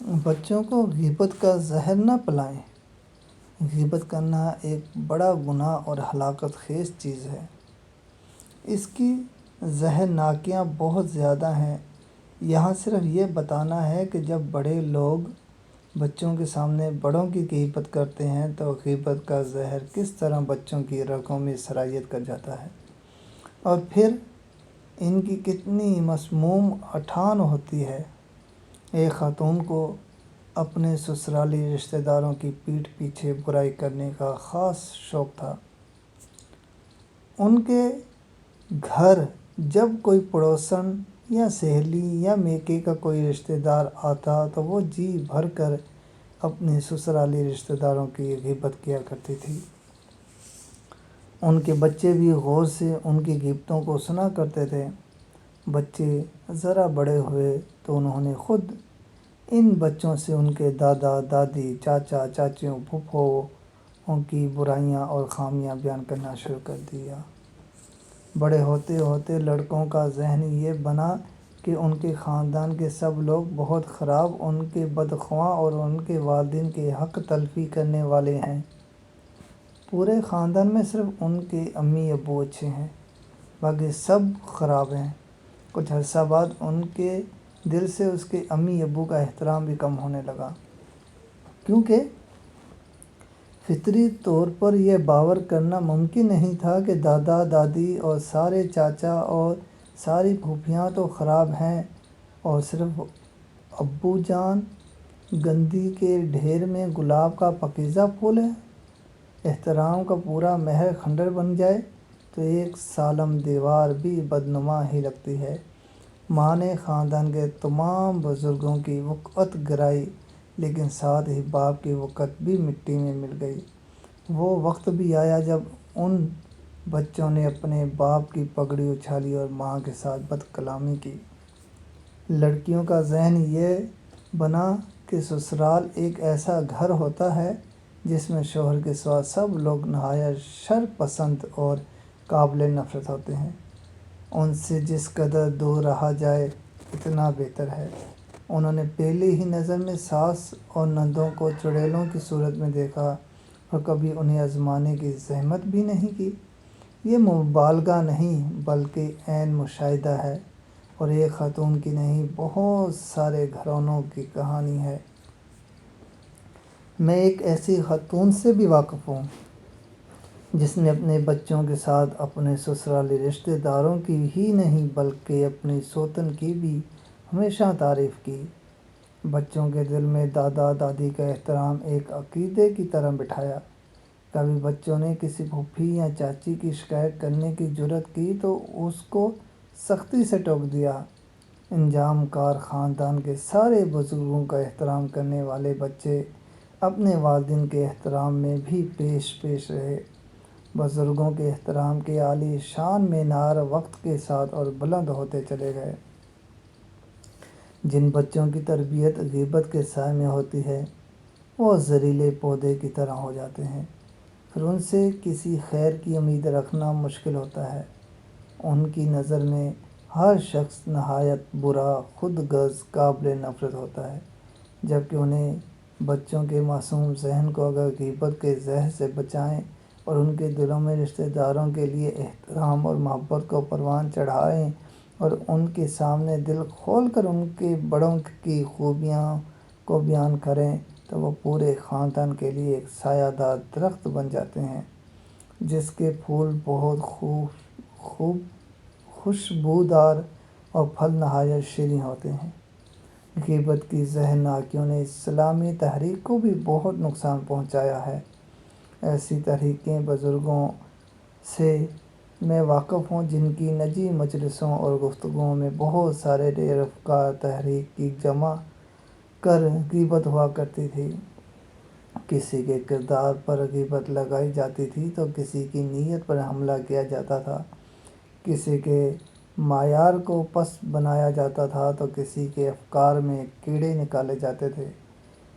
بچوں کو غیبت کا زہر نہ پلائیں۔ غیبت کرنا ایک بڑا گناہ اور ہلاکت خیز چیز ہے۔ اس کی زہرناکیاں بہت زیادہ ہیں۔ یہاں صرف یہ بتانا ہے کہ جب بڑے لوگ بچوں کے سامنے بڑوں کی غیبت کرتے ہیں تو غیبت کا زہر کس طرح بچوں کی رگوں میں سرایت کر جاتا ہے، اور پھر ان کی کتنی مسموم اٹھان ہوتی ہے۔ ایک خاتون کو اپنے سسرالی رشتہ داروں کی پیٹھ پیچھے برائی کرنے کا خاص شوق تھا۔ ان کے گھر جب کوئی پڑوسن یا سہیلی یا میکے کا کوئی رشتہ دار آتا تو وہ جی بھر کر اپنے سسرالی رشتہ داروں کی غیبت کیا کرتی تھی۔ ان کے بچے بھی غور سے ان کی غیبتوں کو سنا کرتے تھے۔ بچے ذرا بڑے ہوئے تو انہوں نے خود ان بچوں سے ان کے دادا دادی، چاچا چاچیوں، پھوپھوؤں کی برائیاں اور خامیاں بیان کرنا شروع کر دیا۔ بڑے ہوتے ہوتے لڑکوں کا ذہن یہ بنا کہ ان کے خاندان کے سب لوگ بہت خراب، ان کے بدخواں اور ان کے والدین کے حق تلفی کرنے والے ہیں۔ پورے خاندان میں صرف ان کے امی ابو اچھے ہیں، باقی سب خراب ہیں۔ کچھ عرصہ بعد ان کے دل سے اس کے امی ابو کا احترام بھی کم ہونے لگا، کیونکہ فطری طور پر یہ باور کرنا ممکن نہیں تھا کہ دادا دادی اور سارے چاچا اور ساری پھوپھیاں تو خراب ہیں اور صرف ابو جان گندی کے ڈھیر میں گلاب کا پاکیزہ پھول ہے۔ احترام کا پورا محل کھنڈر بن جائے تو ایک سالم دیوار بھی بدنما ہی لگتی ہے۔ ماں نے خاندان کے تمام بزرگوں کی وقت گرائی، لیکن ساتھ ہی باپ کی وقت بھی مٹی میں مل گئی۔ وہ وقت بھی آیا جب ان بچوں نے اپنے باپ کی پگڑی اچھالی اور ماں کے ساتھ بد کلامی کی۔ لڑکیوں کا ذہن یہ بنا کہ سسرال ایک ایسا گھر ہوتا ہے جس میں شوہر کے سوا سب لوگ نہایت شر پسند اور قابل نفرت ہوتے ہیں۔ ان سے جس قدر دور رہا جائے اتنا بہتر ہے۔ انہوں نے پہلی ہی نظر میں ساس اور نندوں کو چڑیلوں کی صورت میں دیکھا اور کبھی انہیں آزمانے کی زحمت بھی نہیں کی۔ یہ مبالغہ نہیں بلکہ عین مشاہدہ ہے، اور ایک خاتون کی نہیں بہت سارے گھرانوں کی کہانی ہے۔ میں ایک ایسی خاتون سے بھی واقف ہوں جس نے اپنے بچوں کے ساتھ اپنے سسرالی رشتہ داروں کی ہی نہیں بلکہ اپنی سوتن کی بھی ہمیشہ تعریف کی۔ بچوں کے دل میں دادا دادی کا احترام ایک عقیدے کی طرح بٹھایا۔ کبھی بچوں نے کسی پھوپھی یا چاچی کی شکایت کرنے کی جرات کی تو اس کو سختی سے ٹوک دیا۔ انجام کار خاندان کے سارے بزرگوں کا احترام کرنے والے بچے اپنے والدین کے احترام میں بھی پیش رہے۔ بزرگوں کے احترام کے عالی شان مینار وقت کے ساتھ اور بلند ہوتے چلے گئے۔ جن بچوں کی تربیت غیبت کے سائے میں ہوتی ہے وہ زہریلے پودے کی طرح ہو جاتے ہیں، پھر ان سے کسی خیر کی امید رکھنا مشکل ہوتا ہے۔ ان کی نظر میں ہر شخص نہایت برا، خود غرض، قابل نفرت ہوتا ہے، جبکہ انہیں بچوں کے معصوم ذہن کو اگر غیبت کے زہر سے بچائیں اور ان کے دلوں میں رشتہ داروں کے لیے احترام اور محبت کو پروان چڑھائیں اور ان کے سامنے دل کھول کر ان کے بڑوں کی خوبیوں کو بیان کریں تو وہ پورے خاندان کے لیے ایک سایہ دار درخت بن جاتے ہیں جس کے پھول بہت خوشبودار اور پھل نہایت شیریں ہوتے ہیں۔ غیبت کی زہرناکیوں نے اسلامی تحریک کو بھی بہت نقصان پہنچایا ہے۔ ایسی تحریکیں بزرگوں سے میں واقف ہوں جن کی نجی مجلسوں اور گفتگوؤں میں بہت سارے ڈیر افکار تحریک کی جمع کر غیبت ہوا کرتی تھی۔ کسی کے کردار پر غیبت لگائی جاتی تھی تو کسی کی نیت پر حملہ کیا جاتا تھا، کسی کے معیار کو پست بنایا جاتا تھا تو کسی کے افکار میں کیڑے نکالے جاتے تھے۔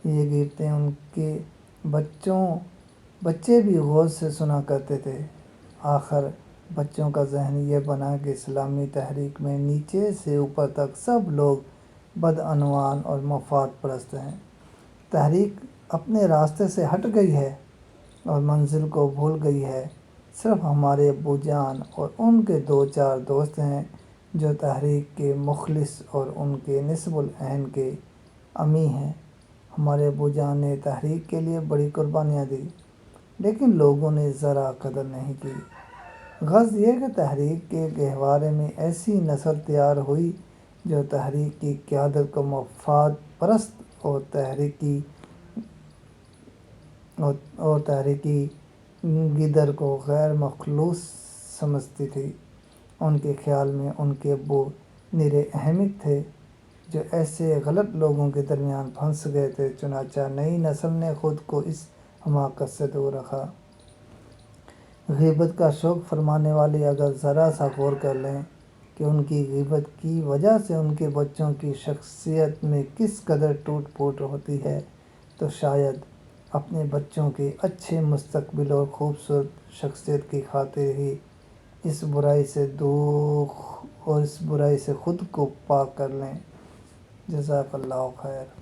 یہ غیبتیں ان کے بچے بھی غور سے سنا کرتے تھے۔ آخر بچوں کا ذہن یہ بنا کہ اسلامی تحریک میں نیچے سے اوپر تک سب لوگ بدعنوان اور مفاد پرست ہیں۔ تحریک اپنے راستے سے ہٹ گئی ہے اور منزل کو بھول گئی ہے۔ صرف ہمارے ابو جان اور ان کے 2-4 دوست ہیں جو تحریک کے مخلص اور ان کے نصب العین کے امی ہیں۔ ہمارے ابو جان نے تحریک کے لیے بڑی قربانیاں دی، لیکن لوگوں نے ذرا قدر نہیں کی۔ غرض یہ کہ تحریک کے گہوارے میں ایسی نسل تیار ہوئی جو تحریک کی قیادت کو مفاد پرست اور تحریکی گیدڑ کو غیر مخلص سمجھتی تھی۔ ان کے خیال میں ان کے ابو نرے احمق تھے جو ایسے غلط لوگوں کے درمیان پھنس گئے تھے۔ چنانچہ نئی نسل نے خود کو اس حماقت سے دور رکھا۔ غیبت کا شوق فرمانے والے اگر ذرا سا غور کر لیں کہ ان کی غیبت کی وجہ سے ان کے بچوں کی شخصیت میں کس قدر ٹوٹ پھوٹ ہوتی ہے تو شاید اپنے بچوں کے اچھے مستقبل اور خوبصورت شخصیت کی خاطر ہی اس برائی سے خود کو پاک کر لیں۔ جزاک اللہ خیر۔